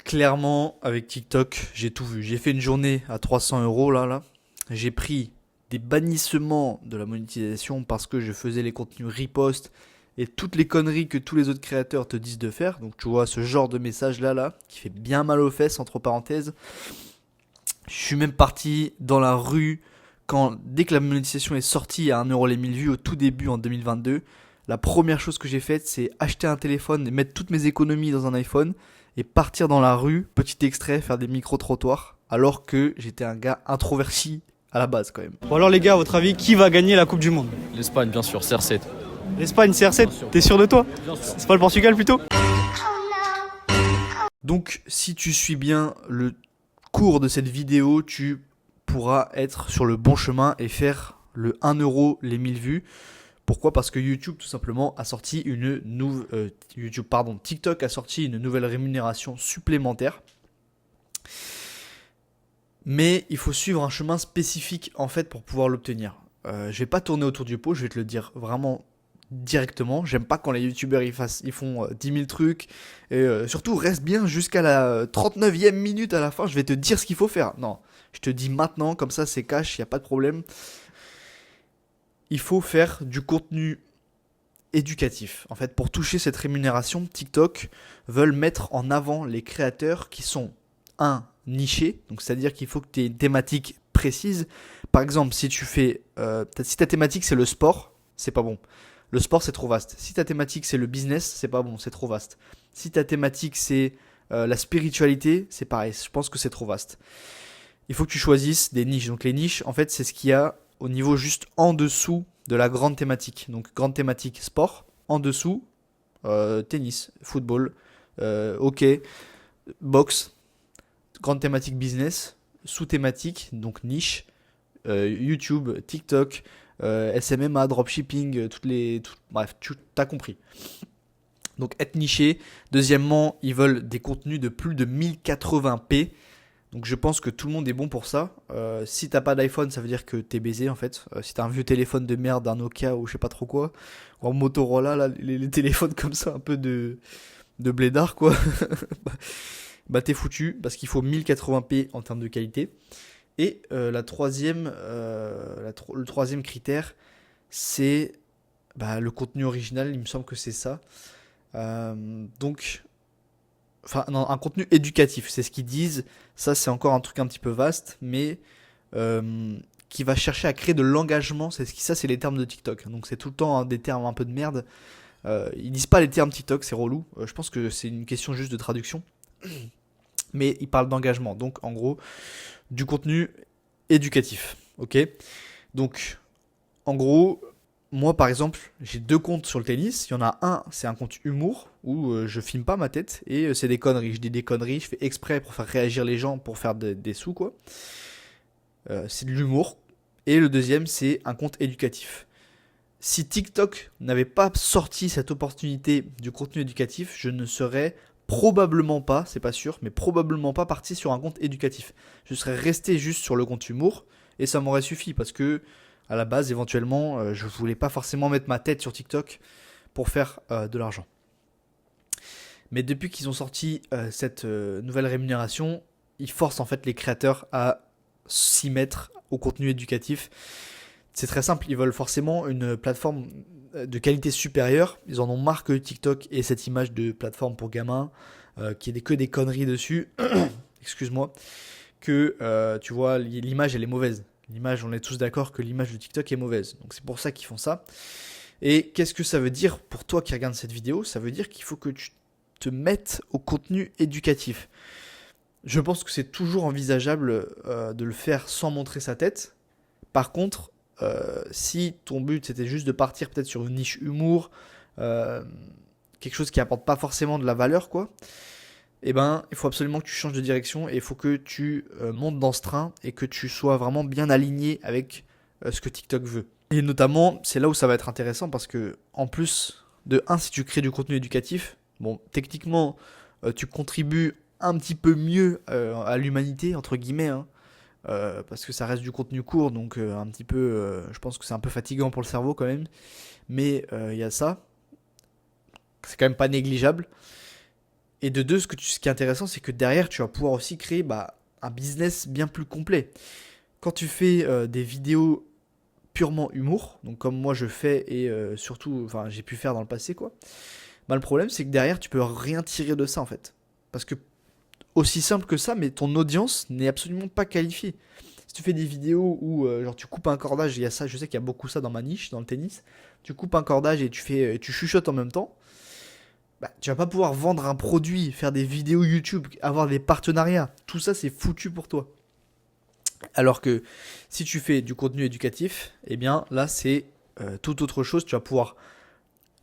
Clairement, avec TikTok, j'ai tout vu. J'ai fait une journée à 300 euros là. J'ai pris des bannissements de la monétisation parce que je faisais les contenus repost et toutes les conneries que tous les autres créateurs te disent de faire. Donc tu vois ce genre de message là, qui fait bien mal aux fesses, entre parenthèses. Je suis même parti dans la rue dès que la monétisation est sortie à 1€ les 1000 vues au tout début en 2022. La première chose que j'ai faite, c'est acheter un téléphone et mettre toutes mes économies dans un iPhone et partir dans la rue, petit extrait, faire des micro-trottoirs, alors que j'étais un gars introverti à la base quand même. Bon alors les gars, à votre avis, qui va gagner la Coupe du Monde? L'Espagne, bien sûr, CR7. L'Espagne, CR7, t'es sûr de toi? C'est pas le Portugal plutôt? Donc si tu suis bien le cours de cette vidéo, tu pourras être sur le bon chemin et faire le 1€ les 1000 vues. Pourquoi ? Parce que YouTube tout simplement a sorti TikTok a sorti une nouvelle rémunération supplémentaire. Mais il faut suivre un chemin spécifique en fait pour pouvoir l'obtenir. Je vais pas tourner autour du pot, je vais te le dire vraiment directement. J'aime pas quand les youtubeurs ils font 10 000 trucs. Et surtout reste bien jusqu'à la 39e minute à la fin, je vais te dire ce qu'il faut faire. Non, je te dis maintenant, comme ça c'est cash, il n'y a pas de problème. Il faut faire du contenu éducatif. En fait, pour toucher cette rémunération, TikTok veulent mettre en avant les créateurs qui sont nichés. Donc, c'est-à-dire qu'il faut que tu aies une thématique précise. Par exemple, si ta thématique c'est le sport, c'est pas bon. Le sport c'est trop vaste. Si ta thématique c'est le business, c'est pas bon, c'est trop vaste. Si ta thématique c'est la spiritualité, c'est pareil. Je pense que c'est trop vaste. Il faut que tu choisisses des niches. Donc les niches, en fait, c'est ce qu'il y a au niveau juste en dessous de la grande thématique. Donc grande thématique sport, en dessous tennis, football, hockey, boxe, grande thématique business, sous-thématique, donc niche, YouTube, TikTok, SMMA, dropshipping, bref, tu as compris. Donc être niché. Deuxièmement, ils veulent des contenus de plus de 1080p. Donc je pense que tout le monde est bon pour ça. Si t'as pas d'iPhone, ça veut dire que t'es baisé en fait. Si t'as un vieux téléphone de merde, un Nokia ou je sais pas trop quoi, ou un Motorola, là, les téléphones comme ça, un peu de blédard quoi, bah t'es foutu parce qu'il faut 1080p en termes de qualité. Et le troisième critère, c'est le contenu original. Il me semble que c'est ça. Un contenu éducatif, c'est ce qu'ils disent. Ça, c'est encore un truc un petit peu vaste, mais qui va chercher à créer de l'engagement. Ça, c'est les termes de TikTok. Donc, c'est tout le temps des termes un peu de merde. Ils disent pas les termes TikTok, c'est relou. Je pense que c'est une question juste de traduction. Mais ils parlent d'engagement. Donc, en gros, du contenu éducatif. Ok ? Donc, en gros, moi, par exemple, j'ai 2 comptes sur le tennis. Il y en a un, c'est un compte humour où je filme pas ma tête et c'est des conneries. Je dis des conneries, je fais exprès pour faire réagir les gens, pour faire des sous, quoi. C'est de l'humour. Et le deuxième, c'est un compte éducatif. Si TikTok n'avait pas sorti cette opportunité du contenu éducatif, je ne serais probablement pas, c'est pas sûr, mais probablement pas parti sur un compte éducatif. Je serais resté juste sur le compte humour et ça m'aurait suffi parce que à la base, éventuellement, je voulais pas forcément mettre ma tête sur TikTok pour faire de l'argent. Mais depuis qu'ils ont sorti cette nouvelle rémunération, ils forcent en fait les créateurs à s'y mettre au contenu éducatif. C'est très simple, ils veulent forcément une plateforme de qualité supérieure. Ils en ont marre que TikTok ait cette image de plateforme pour gamins, qu'il y ait que des conneries dessus. Excuse-moi. Que tu vois, l'image elle est mauvaise. L'image, on est tous d'accord que l'image de TikTok est mauvaise. Donc c'est pour ça qu'ils font ça. Et qu'est-ce que ça veut dire pour toi qui regarde cette vidéo ? Ça veut dire qu'il faut que tu te mettes au contenu éducatif. Je pense que c'est toujours envisageable de le faire sans montrer sa tête. Par contre, si ton but c'était juste de partir peut-être sur une niche humour, quelque chose qui apporte pas forcément de la valeur, quoi, il faut absolument que tu changes de direction et il faut que tu montes dans ce train et que tu sois vraiment bien aligné avec ce que TikTok veut. Et notamment, c'est là où ça va être intéressant parce que, en plus de si tu crées du contenu éducatif, bon, techniquement, tu contribues un petit peu mieux à l'humanité, entre guillemets, hein, parce que ça reste du contenu court, donc un petit peu, je pense que c'est un peu fatigant pour le cerveau quand même, mais il y a ça, c'est quand même pas négligeable. Et de deux, ce qui est intéressant, c'est que derrière, tu vas pouvoir aussi créer un business bien plus complet. Quand tu fais des vidéos purement humour, donc comme moi je fais et surtout, enfin j'ai pu faire dans le passé quoi, le problème c'est que derrière tu peux rien tirer de ça en fait. Parce que aussi simple que ça, mais ton audience n'est absolument pas qualifiée. Si tu fais des vidéos où genre tu coupes un cordage, il y a ça, je sais qu'il y a beaucoup ça dans ma niche, dans le tennis, tu coupes un cordage et tu chuchotes en même temps, tu vas pas pouvoir vendre un produit, faire des vidéos YouTube, avoir des partenariats. Tout ça, c'est foutu pour toi. Alors que si tu fais du contenu éducatif, eh bien là, c'est tout autre chose. Tu vas pouvoir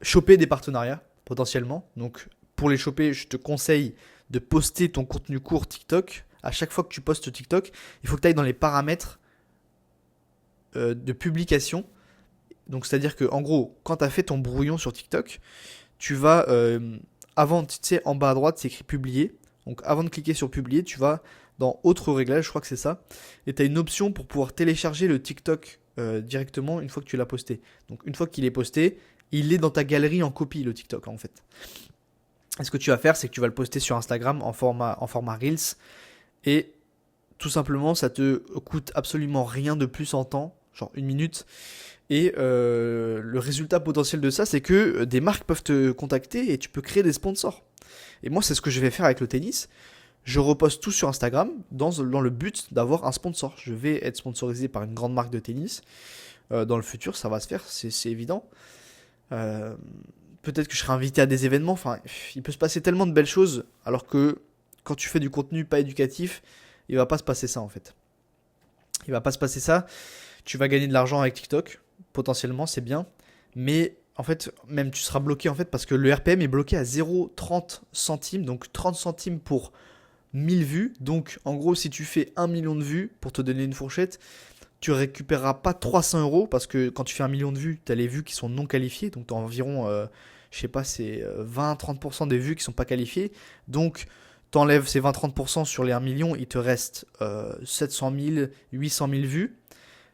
choper des partenariats potentiellement. Donc pour les choper, je te conseille de poster ton contenu court TikTok. À chaque fois que tu postes TikTok, il faut que tu ailles dans les paramètres de publication. Donc c'est-à-dire que en gros, quand tu as fait ton brouillon sur TikTok, tu vas avant, tu sais, en bas à droite, c'est écrit publier. Donc avant de cliquer sur publier, tu vas dans autre réglage, je crois que c'est ça. Et tu as une option pour pouvoir télécharger le TikTok directement une fois que tu l'as posté. Donc une fois qu'il est posté, il est dans ta galerie en copie, le TikTok en fait. Et ce que tu vas faire, c'est que tu vas le poster sur Instagram en format Reels. Et tout simplement, ça te coûte absolument rien de plus en temps, genre 1 minute. Et le résultat potentiel de ça, c'est que des marques peuvent te contacter et tu peux créer des sponsors. Et moi, c'est ce que je vais faire avec le tennis. Je reposte tout sur Instagram dans le but d'avoir un sponsor. Je vais être sponsorisé par une grande marque de tennis. Dans le futur, ça va se faire, c'est évident. Peut-être que je serai invité à des événements. Enfin, il peut se passer tellement de belles choses, alors que quand tu fais du contenu pas éducatif, il va pas se passer ça en fait. Il va pas se passer ça. Tu vas gagner de l'argent avec TikTok, potentiellement, c'est bien. Mais en fait, même tu seras bloqué en fait parce que le RPM est bloqué à 0,30 centimes. Donc 30 centimes pour 1000 vues. Donc en gros, si tu fais 1 million de vues, pour te donner une fourchette, tu récupéreras pas 300 euros parce que quand tu fais 1 million de vues, tu as les vues qui sont non qualifiées. Donc tu as environ, je sais pas, c'est 20-30% des vues qui sont pas qualifiées. Donc tu enlèves ces 20-30% sur les 1 million, il te reste 700 000, 800 000 vues.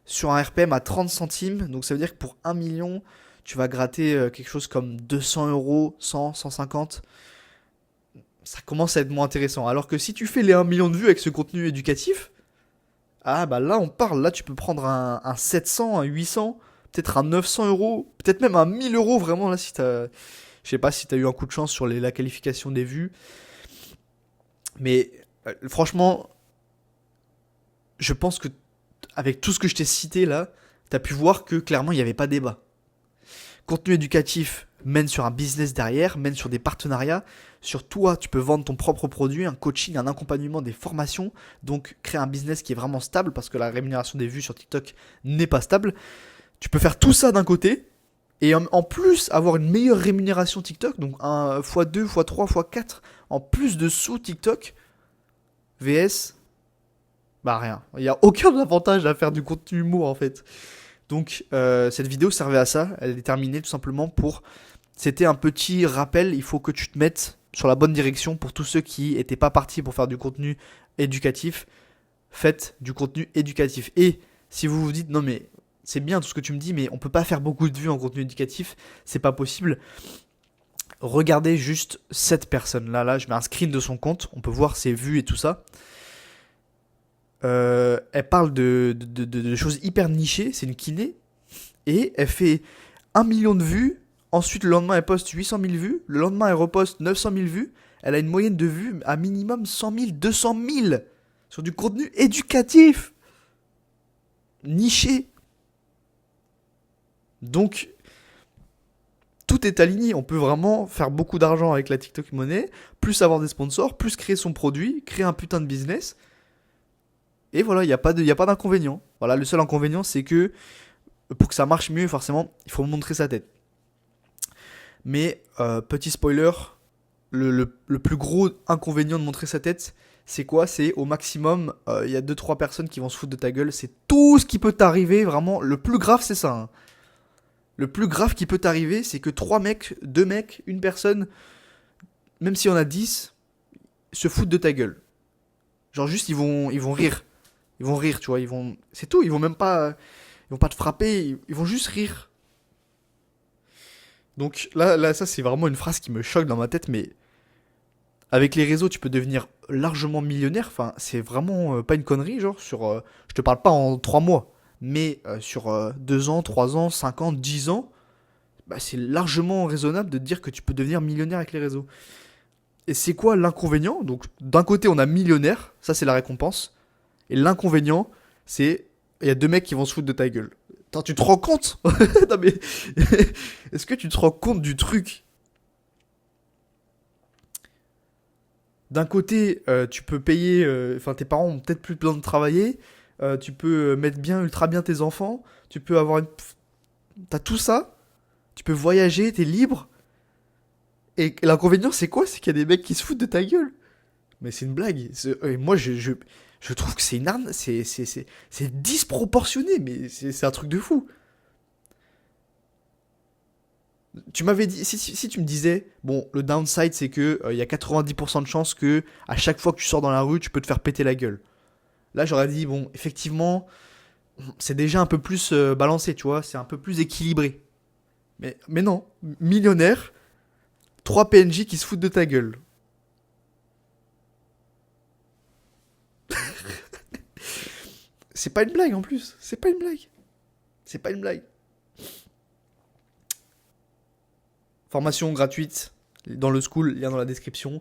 Sur un RPM à 30 centimes, donc ça veut dire que pour 1 million, tu vas gratter quelque chose comme 200 euros, 100, 150. Ça commence à être moins intéressant. Alors que si tu fais les 1 million de vues avec ce contenu éducatif, là on parle, là tu peux prendre un 700, un 800, peut-être un 900 euros, peut-être même un 1000 euros vraiment là si t'as, je sais pas si t'as eu un coup de chance sur la qualification des vues. Mais franchement, je pense que avec tout ce que je t'ai cité là, t'as pu voir que clairement il n'y avait pas débat. Contenu éducatif mène sur un business derrière, mène sur des partenariats. Sur toi, tu peux vendre ton propre produit, un coaching, un accompagnement, des formations. Donc créer un business qui est vraiment stable parce que la rémunération des vues sur TikTok n'est pas stable. Tu peux faire tout ça d'un côté et en plus avoir une meilleure rémunération TikTok. Donc un x2, x3, x4 en plus de sous TikTok. VS, rien. Il n'y a aucun avantage à faire du contenu humour en fait. Donc cette vidéo servait à ça. Elle est terminée tout simplement pour... C'était un petit rappel. Il faut que tu te mettes sur la bonne direction pour tous ceux qui n'étaient pas partis pour faire du contenu éducatif. Faites du contenu éducatif. Et si vous vous dites non mais c'est bien tout ce que tu me dis, mais on peut pas faire beaucoup de vues en contenu éducatif, c'est pas possible. Regardez juste cette personne là, je mets un screen de son compte, on peut voir ses vues et tout ça. Elle parle de choses hyper nichées, c'est une kiné, et elle fait 1 million de vues, ensuite le lendemain elle poste 800 000 vues, le lendemain elle reposte 900 000 vues, elle a une moyenne de vues à minimum 100 000, 200 000 sur du contenu éducatif, niché. Donc, tout est aligné, on peut vraiment faire beaucoup d'argent avec la TikTok monnaie, plus avoir des sponsors, plus créer son produit, créer un putain de business. Et voilà, il n'y a pas d'inconvénient. Voilà, le seul inconvénient, c'est que pour que ça marche mieux, forcément, il faut montrer sa tête. Mais, petit spoiler, le plus gros inconvénient de montrer sa tête, c'est quoi ? C'est au maximum, il y a 2-3 personnes qui vont se foutre de ta gueule. C'est tout ce qui peut t'arriver, vraiment. Le plus grave, c'est ça. Hein. Le plus grave qui peut t'arriver, c'est que 3 mecs, 2 mecs, une personne, même s'il y en a 10, se foutent de ta gueule. Genre juste, ils vont rire. Ils vont rire, tu vois. C'est tout, ils vont pas te frapper, ils vont juste rire. Donc là, ça, c'est vraiment une phrase qui me choque dans ma tête, mais Avec les réseaux, tu peux devenir largement millionnaire. Enfin, c'est vraiment pas une connerie, genre, je te parle pas en 3 mois, mais sur 2 ans, 3 ans, 5 ans, 10 ans, bah, c'est largement raisonnable de dire que tu peux devenir millionnaire avec les réseaux. Et c'est quoi l'inconvénient? Donc, d'un côté, on a millionnaire, ça c'est la récompense. Et l'inconvénient, c'est. Il y a deux mecs qui vont se foutre de ta gueule. Attends, tu te rends compte? Non mais. Est-ce que tu te rends compte du truc? D'un côté, tu peux payer. Enfin, tes parents ont peut-être plus besoin de travailler. Tu peux mettre bien, ultra bien tes enfants. Tu peux avoir une. T'as tout ça. Tu peux voyager, t'es libre. Et l'inconvénient, c'est quoi? C'est qu'il y a des mecs qui se foutent de ta gueule. Mais c'est une blague. Et moi, je trouve que c'est une arme. C'est disproportionné, mais c'est un truc de fou. Tu m'avais dit, si tu me disais, bon, le downside, c'est que il y a 90% de chances que à chaque fois que tu sors dans la rue, tu peux te faire péter la gueule. Là, j'aurais dit, bon, effectivement, c'est déjà un peu plus balancé, tu vois, c'est un peu plus équilibré. Mais non, millionnaire, 3 PNJ qui se foutent de ta gueule. C'est pas une blague en plus, c'est pas une blague. C'est pas une blague. Formation gratuite dans le school, lien dans la description.